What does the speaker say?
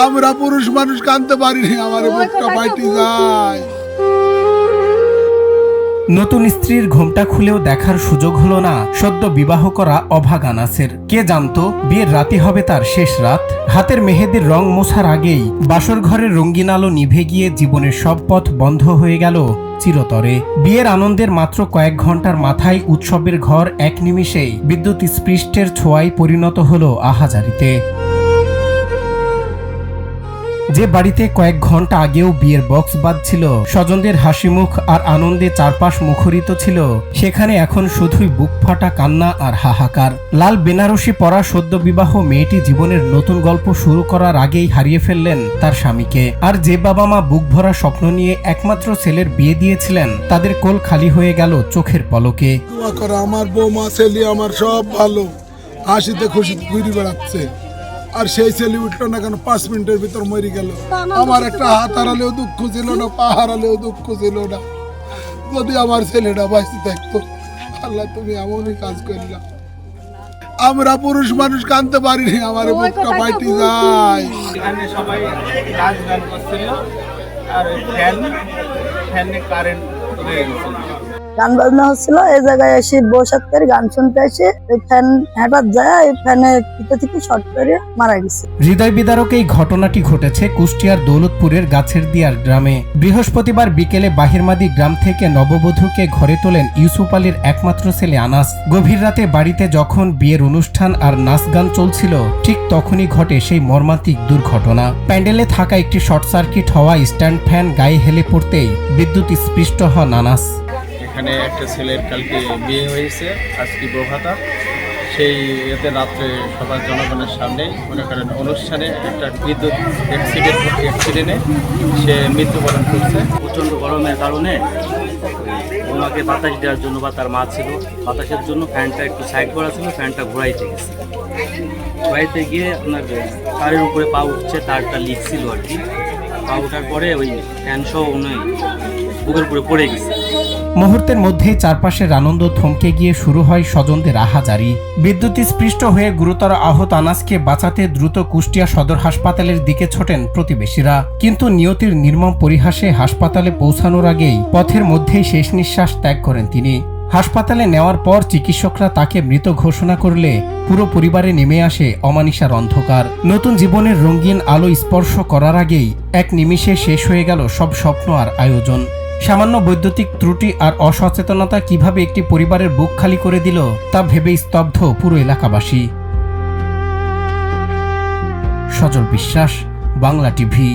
আমরা পুরুষ মানুষ কাঁদতে পারিনি, আমার বুকটা ফাইটে যায়। নতুন স্ত্রীর ঘোমটা খুলেও দেখার সুযোগ হলো না সদ্য বিবাহ করা অভাগা আনাসের। কে জানতো বিয়ের রাতই হবে তার শেষ রাত। হাতের মেহেদির রং মোছার আগেই বাসর ঘরের রঙিন আলো নিভে গিয়ে জীবনের সব পথ বন্ধ হয়ে গেল চিরতরে। বিয়ের আনন্দের মাত্র কয়েক ঘন্টার মাথায় উৎসবের ঘর এক নিমিষেই বিদ্যুৎ স্পৃষ্টের ছোঁয়ায় পরিণত হলো আহাজারিতে। যে বাড়িতে কয়েক ঘন্টা আগেও বিয়ের বক্স বাজছিল, স্বজনদের হাসিমুখ আর আনন্দে চারপাশ মুখরিত ছিল, সেখানে এখন শুধুই বুক ফাটা কান্না আর হাহাকার। লাল বেনারসি পরা সদ্য বিবাহ মেয়েটি জীবনের নতুন গল্প শুরু করার আগেই হারিয়ে ফেললেন তার স্বামীকে। আর যে বাবা মা বুক ভরা স্বপ্ন নিয়ে একমাত্র ছেলের বিয়ে দিয়েছিলেন, তাদের কোল খালি হয়ে গেল চোখের পলকে। আমার বৌমা ছেলে আমার সব ভালো, হাসিতে খুশিতে ঘুরে বেড়াচ্ছে, আর সেই ছেলে উঠলো না কেন 5 মিনিটের ভিতর মরে গেল। আমার একটা হাত হারালেও দুঃখ ছিল না, পা হারালেও দুঃখ ছিল না। যদি আমার ছেলেটা বাঁচতে থাকতো। আল্লাহ তুমি এমনই কাজ করলা। আমরা পুরুষ মানুষ কাঁদতে পারিনি, আমার বুকটা ফাইটে যায়। এখানে সবাই নাচ গান করছিল, আর ফ্যানে কারেন্ট হয়ে গেছিল। গান বাজনা হচ্ছিল, এই জায়গায় এসে বসে করে গান শুনতে এসে ফ্যান হঠাৎ যায়, এই ফ্যানের ভিতর থেকে শর্ট করে মারা গেছে। হৃদয় বিদারক এই ঘটনাটি ঘটেছে কুষ্টিয়ার দৌলতপুরের গাছের দিয়ার গ্রামে। বৃহস্পতিবার বিকেলে বাহিরমাদি গ্রাম থেকে নববধূকে ঘরে তোলেন ইউসুফ আলীর একমাত্র ছেলে আনাস। গভীর রাতে বাড়িতে যখন বিয়ের অনুষ্ঠান আর নাচ গান চলছিল, ঠিক তখনই ঘটে সেই মর্মান্তিক দুর্ঘটনা। প্যান্ডেলে থাকা একটি শর্ট সার্কিট হওয়া স্ট্যান্ড ফ্যান গায়ে হেলে পড়তেই বিদ্যুৎ স্পৃষ্ট হন আনাস। এখানে একটা ছেলের কালকে বিয়ে হয়েছে, আজকে প্রভাতা। সেই এতে রাত্রে সবার জনগণের সামনে মনে করেন অনুষ্ঠানে একটা বিদ্যুৎ অ্যাক্সিডেন্টে সে মৃত্যুবরণ করছে। প্রচণ্ড গরমের কারণে ওনাকে বাতাস দেওয়ার জন্য বা তার মা ছিল, বাতাসের জন্য ফ্যানটা একটু সাইড করা ছিল, ফ্যানটা ঘোরাইতে গেছে। ঘোরাইতে গিয়ে আপনার তারের উপরে পা উঠছে, তারটা লিক ছিল আর কি। পা ওঠার পরে ওই ফ্যান সহ উনি বুকের উপরে পড়ে গেছে। মুহূর্তের মধ্যে চারপাশের আনন্দ থমকে গিয়ে শুরু হয় স্বজনদের আহাজারি। বিদ্যুৎ স্পৃষ্ট হয়ে গুরুতর আহত আনাসকে বাঁচাতে দ্রুত কুষ্টিয়া সদর হাসপাতালের দিকে ছোটেন প্রতিবেশীরা, কিন্তু নিয়তির নির্মম পরিহাসে হাসপাতালে পৌঁছানোর আগেই পথের মধ্যেই শেষ নিঃশ্বাস ত্যাগ করেন তিনি। হাসপাতালে নেওয়ার পর চিকিৎসকরা তাকে মৃত ঘোষণা করলে পুরো পরিবারে নেমে আসে অমানিসার অন্ধকার। নতুন জীবনের রঙিন আলো স্পর্শ করার আগেই এক নিমিষে শেষ হয়ে গেল সব স্বপ্ন আর আয়োজন। সামান্য বৈদ্যুতিক ত্রুটি আর অসচেতনতা কিভাবে একটি পরিবারের বুক খালি করে দিল, তা ভেবেই স্তব্ধ পুরো এলাকাবাসী। সজল বিশ্বাস, বাংলা টিভি।